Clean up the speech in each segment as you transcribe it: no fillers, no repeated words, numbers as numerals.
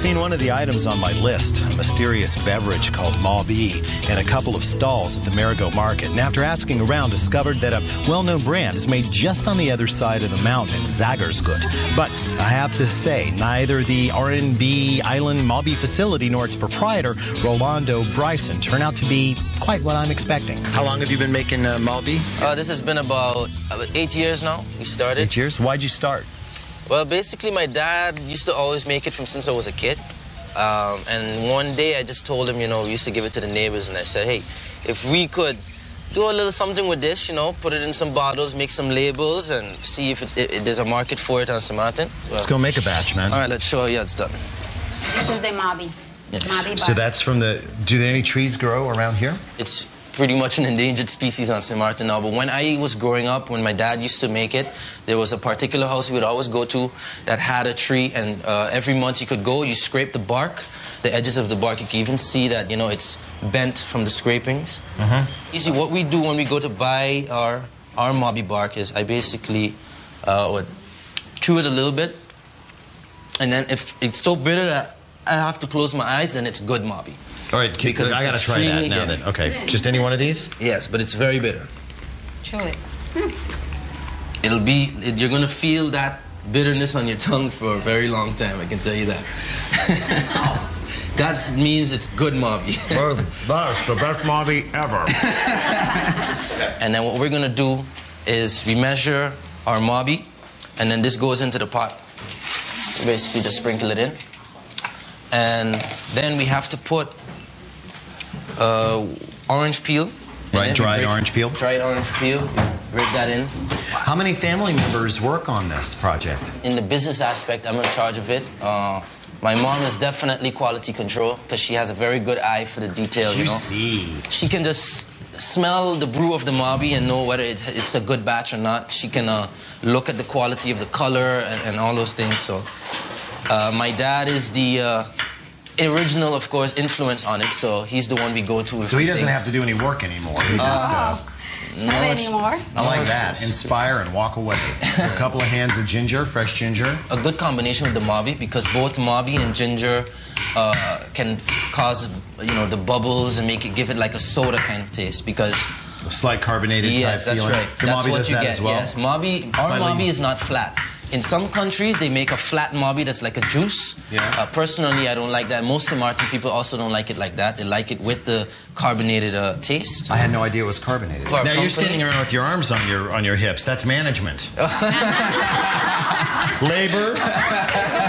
seen one of the items on my list, a mysterious beverage called Mauby, in a couple of stalls at the Marigot Market. And after asking around, discovered that a well-known brand is made just on the other side of the mountain in Zagersgut. But I have to say, neither the R&B Island Mauby facility nor its proprietor, Rolando Bryson, turn out to be quite what I'm expecting. How long have you been making Mauby? This has been about 8 years now. We started. 8 years? Why'd you start? Well, basically, my dad used to always make it from since I was a kid. And one day I just told him, you know, we used to give it to the neighbors, and I said, hey, if we could do a little something with this, you know, put it in some bottles, make some labels, and see if there's a market for it on St. Martin. So, let's go make a batch, man. All right, let's show you how it's done. This is the Mauby. Yes. Mauby So that's from the... Do any trees grow around here? It's pretty much an endangered species on St. Martin now, but when I was growing up, when my dad used to make it, there was a particular house we would always go to that had a tree, and every month you could go, you scrape the bark, the edges of the bark, you can even see that, you know, it's bent from the scrapings. You see, what we do when we go to buy our Mauby bark is I basically would chew it a little bit, and then if it's so bitter that I have to close my eyes, then it's good Mauby. All right, because I gotta try that now then. Okay, just any one of these? Yes, but it's very bitter. Chew it. You're gonna feel that bitterness on your tongue for a very long time, I can tell you that. That means it's good Mauby. That's the best Mauby ever. And then what we're gonna do is we measure our Mauby, and then this goes into the pot. Basically just sprinkle it in. And then we have to put orange peel. Right, dried orange peel? Dried orange peel. Break that in. How many family members work on this project? In the business aspect, I'm in charge of it. My mom is definitely quality control because she has a very good eye for the detail, you know. See. She can just smell the brew of the Mauby and know whether it's a good batch or not. She can look at the quality of the color and all those things. So my dad is the original, of course, influence on it, so he's the one we go to. So he doesn't have to do any work anymore. He just, not anymore. I like that. Inspire and walk away. A couple of hands of ginger, fresh ginger. A good combination with the Mauby, because both Mauby and ginger can cause, you know, the bubbles and give it like a soda kind of taste, because a slight carbonated type feeling. Yes, that's right. That's what you get. Well? Yes, our Mauby is not flat. In some countries, they make a flat Mauby that's like a juice. Yeah. Personally, I don't like that. Most St. Martin people also don't like it like that. They like it with the carbonated taste. I had no idea it was carbonated. Now you're standing around with your arms on your hips. That's management. Labor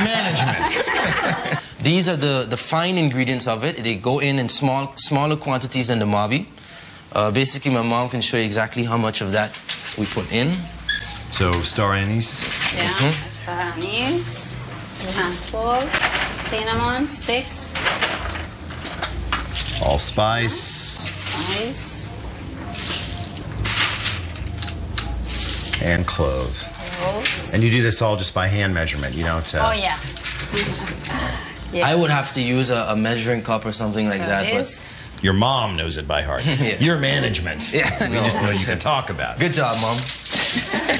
management. These are the fine ingredients of it. They go in smaller quantities than the Mauby. Basically, my mom can show you exactly how much of that we put in. So, star anise. Yeah, star anise. 2 handsful. Cinnamon sticks. Allspice. Spice. And clove. Cloves. And you do this all just by hand measurement, you don't... Oh, yeah. Yes. I would have to use a measuring cup or something like that. But your mom knows it by heart. Yeah. Your management. Yeah, we just know you can talk about it. Good job, Mom.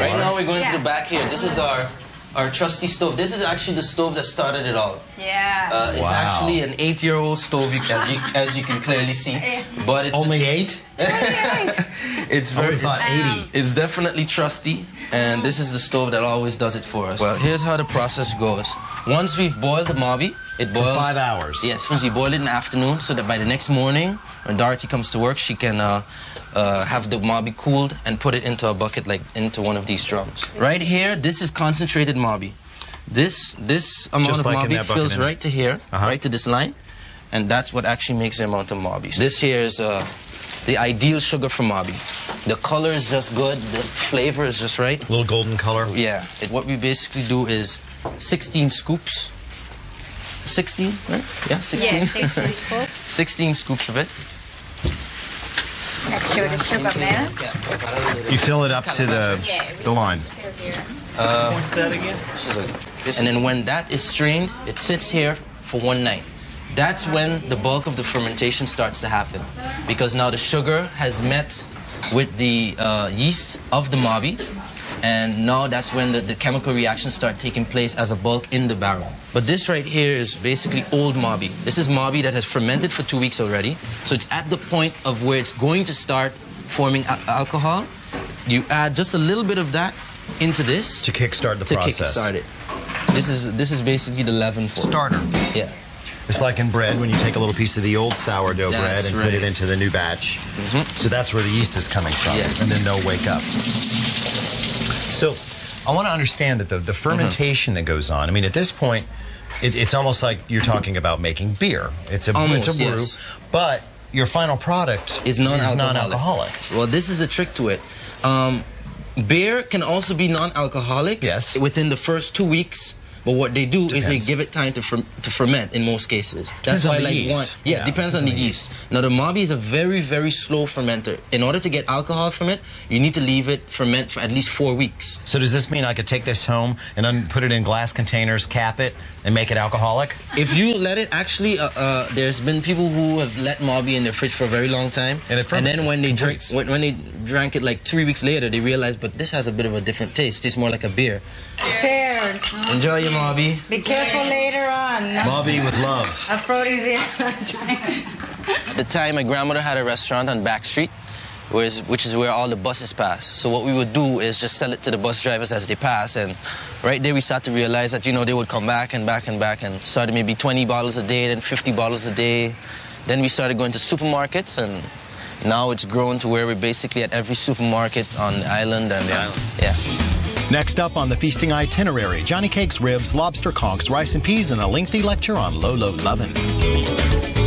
Right now we're going to the back here. This is our trusty stove. This is actually the stove that started it all. Yeah. It's actually an 8-year-old stove, as you can clearly see. But it's only 8? It's very. I thought 80. It's definitely trusty, and this is the stove that always does it for us. Well, here's how the process goes. Once we've boiled the Mauby, it boils for 5 hours. Yes, once we boil it in the afternoon, so that by the next morning, when Dorothy comes to work, she can have the Mauby cooled and put it into a bucket, like into one of these drums. Right here, this is concentrated Mauby. This amount of Mauby fills right to here, right to this line, and that's what actually makes the amount of Mauby. This here is the ideal sugar for Mauby. The color is just good, the flavor is just right. A little golden color. Yeah. What we basically do is 16 scoops. 16, right? Yeah, 16. Yeah, 16 scoops. 16 scoops of it. Make sure the sugar melts. You fill it up to the line. And then when that is strained, it sits here for one night. That's when the bulk of the fermentation starts to happen, because now the sugar has met with the yeast of the Mauby, And now that's when the chemical reactions start taking place as a bulk in the barrel. But this right here is basically old Mauby. This is Mauby that has fermented for 2 weeks already. So it's at the point of where it's going to start forming alcohol. You add just a little bit of that into this to kickstart the process. To kickstart it. This is basically the leaven for starter. Yeah. It's like in bread when you take a little piece of the old sourdough bread and put it into the new batch. So that's where the yeast is coming from. Yes. And then they'll wake up. So I want to understand that the fermentation that goes on, I mean, at this point, it's almost like you're talking about making beer. It's a brew, yes. But your final product is non-alcoholic. Well, this is the trick to it. Beer can also be non-alcoholic within the first 2 weeks. But what they do is they give it time to ferment in most cases. That's why, like, it depends on the yeast. Now, the Mauby is a very, very slow fermenter. In order to get alcohol from it, you need to leave it ferment for at least 4 weeks. So does this mean I could take this home and then put it in glass containers, cap it, and make it alcoholic? If you let it, actually, there's been people who have let Mauby in their fridge for a very long time, and then when they drank it like 3 weeks later, they realized, but this has a bit of a different taste. It tastes more like a beer. Cheers. Enjoy your Mauby. Be careful later on. Mauby with love. Aphrodisiac. At the time, my grandmother had a restaurant on Back Street, which is where all the buses pass. So what we would do is just sell it to the bus drivers as they pass. And right there, we started to realize that, you know, they would come back and back and back, and started maybe 20 bottles a day, then 50 bottles a day. Then we started going to supermarkets, and now it's grown to where we're basically at every supermarket on the island. And yeah. Next up on the feasting itinerary, Johnny Cakes, ribs, lobster conchs, rice and peas, and a lengthy lecture on Lolo Lovin'.